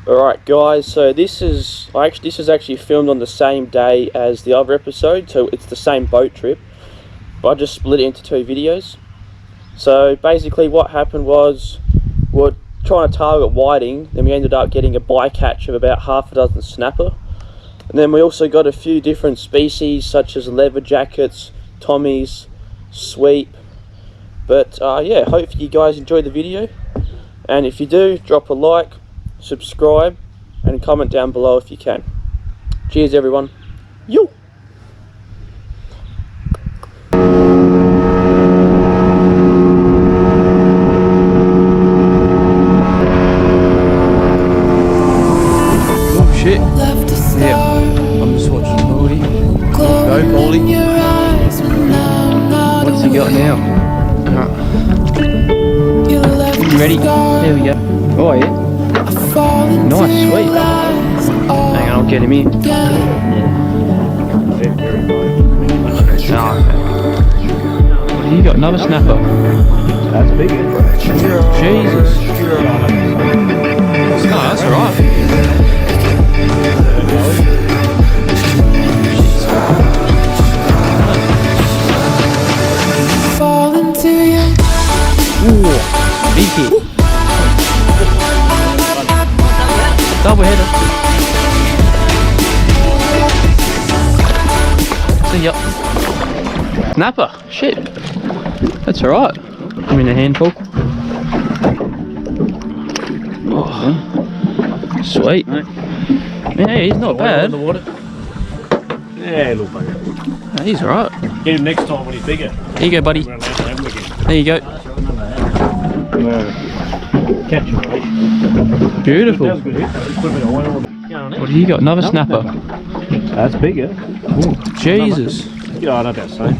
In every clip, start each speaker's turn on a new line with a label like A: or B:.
A: Alright guys, so this is actually filmed on the same day as the other episode, so it's the same boat trip, but I just split it into two videos. So basically what happened was, we're trying to target whiting, then we ended up getting a bycatch of about half a dozen snapper, and then we also got a few different species such as leatherjackets, tommies, sweep. But yeah, hopefully you guys enjoyed the video, and if you do, drop a like, subscribe and comment down below if you can. Cheers everyone. Yo!
B: Oh shit. Yeah. I'm just watching the movie. Go Paulie. What's he got now? You ready? There we go. Oh yeah. Nice, sweet. Hang on, I'll get him in. Yeah. Oh, okay. You got another snapper.
C: That's big.
B: Jesus. No, that's alright. Ooh, big hit. Double header. See ya. Snapper. Shit. That's alright. I'm in a handful. Oh. Sweet. Yeah, he's not bad.
C: The water. Yeah, little bugger.
B: He's alright.
C: Get him next time when he's bigger.
B: Here you go, buddy. There you go.
C: Catch him,
B: beautiful. What do you got? Another snapper.
C: That's bigger.
B: Ooh, Jesus.
C: Yeah, I know about saying.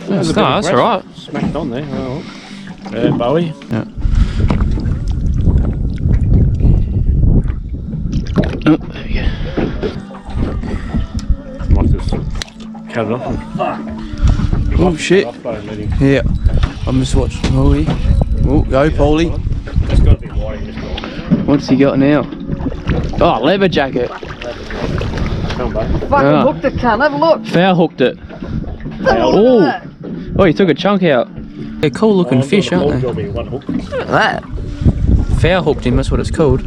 B: That's alright.
C: Smacked on there. Oh. Bowie.
B: Yeah. Oh, there we go.
C: Might just cut it off.
B: Oh shit. Yeah. I'm just watching the movie. Oh, go Paulie.
C: It's got to be white in this one.
B: What's he got now? Oh, leather jacket.
C: Come back.
D: Fucking hooked it, cunt. Have a look.
B: Foul hooked it. Oh. Oh, he took a chunk out. They're cool looking fish, aren't they?
C: One hook.
D: Look at that.
B: Foul hooked him, that's what it's called.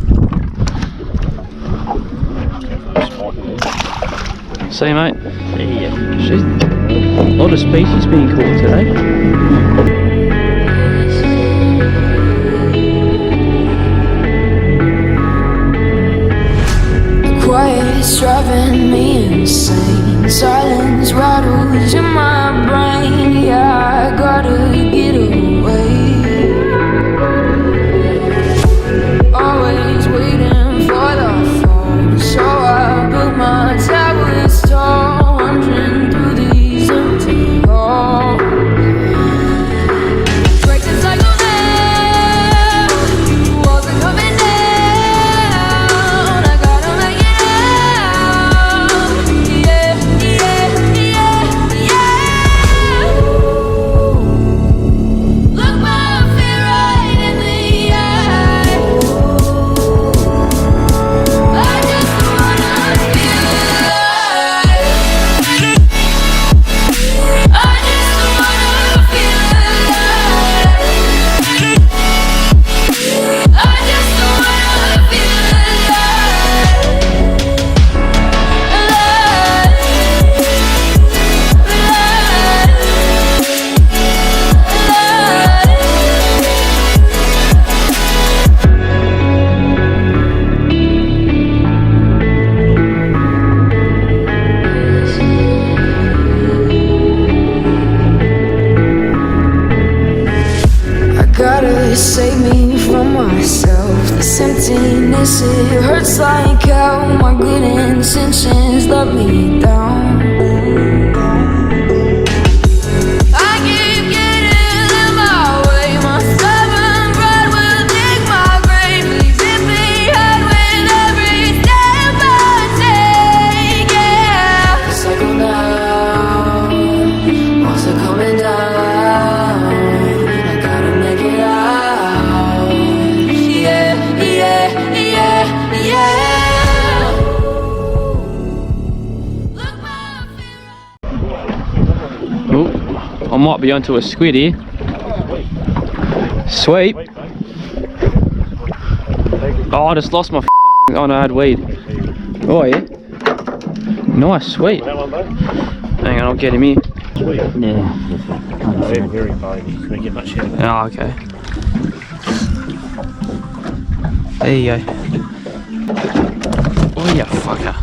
B: See, mate? Yeah. She's a lot of species being caught today.
E: Quiet's driving me insane. Silence rattles in my brain. Yeah, I gotta get away. Always waiting for the phone, so I built my towers tall, wandering through these empty halls. Break the cycle now. Walls are coming down. I gotta make it out. Yeah, yeah, yeah, yeah. Look my fear right in the eye. I just wanna feel alive. I just wanna feel alive. I just wanna feel I gotta save me from myself. This emptiness, it hurts like hell. My good intentions let me down. I keep getting in my way. My stubborn pride will dig my grave. Leaving behind with every step I take. Yeah, cycle down. Walls are coming down. I gotta make it out. Yeah, yeah, yeah, yeah.
B: might be onto a squid here. Sweet. Oh, I just lost my oh no, I had weed. Oh yeah. Nice, sweet. Hang on, I'll get him here.
C: Yeah. Very fine. You can't get much out.
B: Oh, okay. There you go. Oh, you fucker.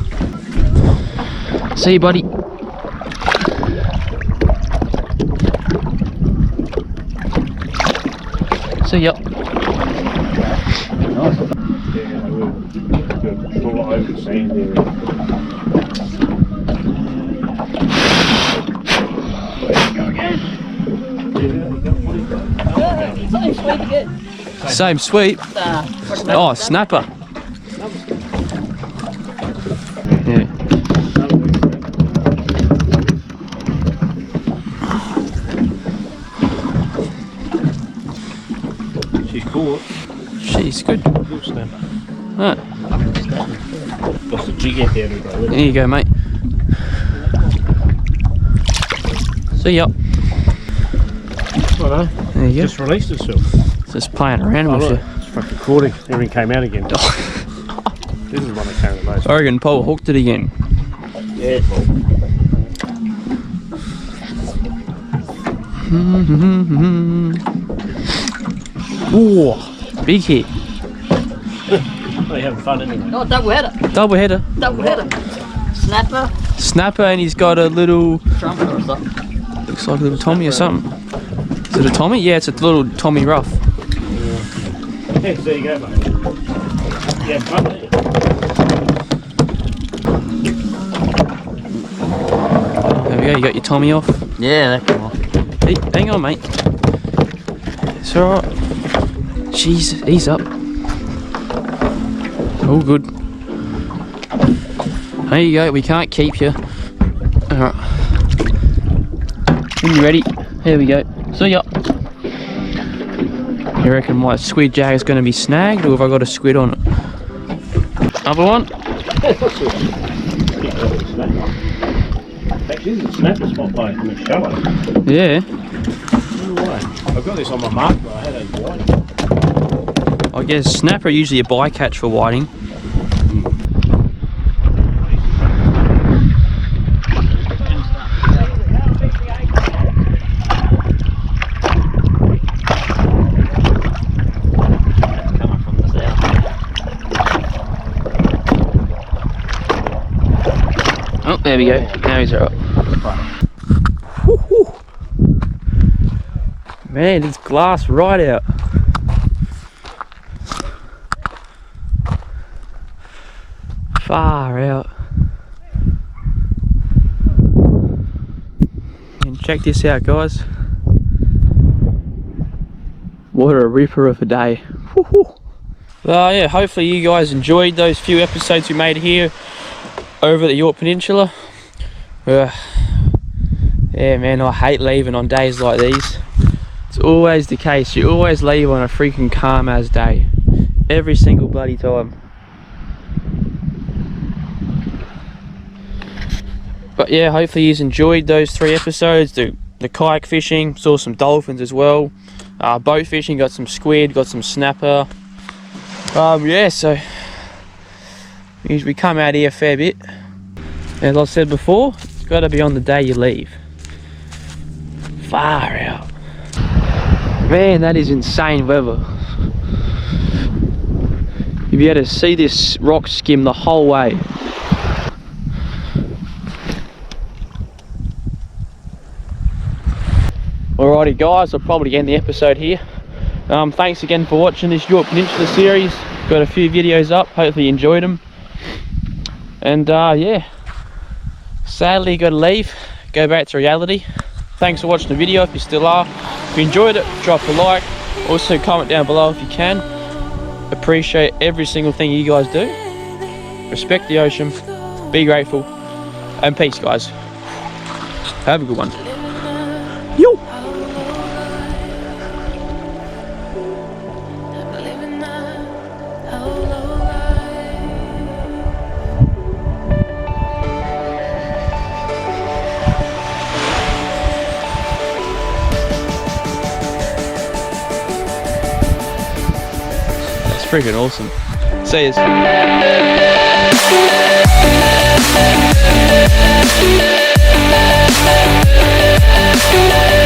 B: See you, buddy. See ya.
C: Nice. Yeah, we'll over the sand there.
B: Same sweet. Oh, snapper. Yeah.
C: She's cool.
B: She's good.
C: Good snapper.
B: Right.
C: Got the jig out there.
B: There you go, mate. See ya.
C: I know.
B: There you go.
C: Just released itself.
B: Just playing around with you.
C: It's fucking recording. Everything came out again. This is one that came out most.
B: I reckon Paul hooked it again.
C: Yeah.
B: Ooh, big hit.
C: They're having fun anyway.
D: Oh, double header.
B: Double header.
D: Double header. Snapper.
B: Snapper, and he's got a little,
D: Trumpet or something.
B: looks like a little Tommy or something. Is it a Tommy? Yeah, it's a little Tommy rough.
C: Yeah, there you go, mate. Yeah, fun, didn't you?
B: There we go, you got your Tommy off.
D: Yeah, that come off.
B: Hey, hang on, mate. It's alright. Jeez, he's up. All good. There you go, we can't keep you. Alright. When you're ready, here we go. See ya. You reckon my squid jag is going to be snagged, or have I got a squid on it? Another one?
C: Actually, this is a snapper spot by in the shallow.
B: Yeah.
C: No way. I've got this on my mark, but I had a whiting.
B: I guess snapper are usually a bycatch for whiting. Oh, there we go. Now he's alright. Man, it's glass right out. Far out. And check this out, guys. What a ripper of a day. Yeah, hopefully you guys enjoyed those few episodes we made here over the Yorke Peninsula. Yeah man, I hate leaving on days like these. It's always the case, you always leave on a freaking calm as day. Every single bloody time. But yeah, hopefully you enjoyed those 3 episodes. The kayak fishing, saw some dolphins as well. Boat fishing, got some squid, got some snapper. Yeah, so we come out here a fair bit. As I said before, it's got to be on the day you leave. Far out. Man, that is insane weather. You'll be able to see this rock skim the whole way. Alrighty guys, I'll probably end the episode here. Thanks again for watching this Yorke Peninsula series. Got a few videos up, hopefully you enjoyed them. And yeah, sadly got to leave, go back to reality. Thanks for watching the video if you still are. If you enjoyed it, drop a like. Also comment down below if you can. Appreciate every single thing you guys do. Respect the ocean, be grateful, and peace guys. Have a good one. Yo! freaking awesome. See you.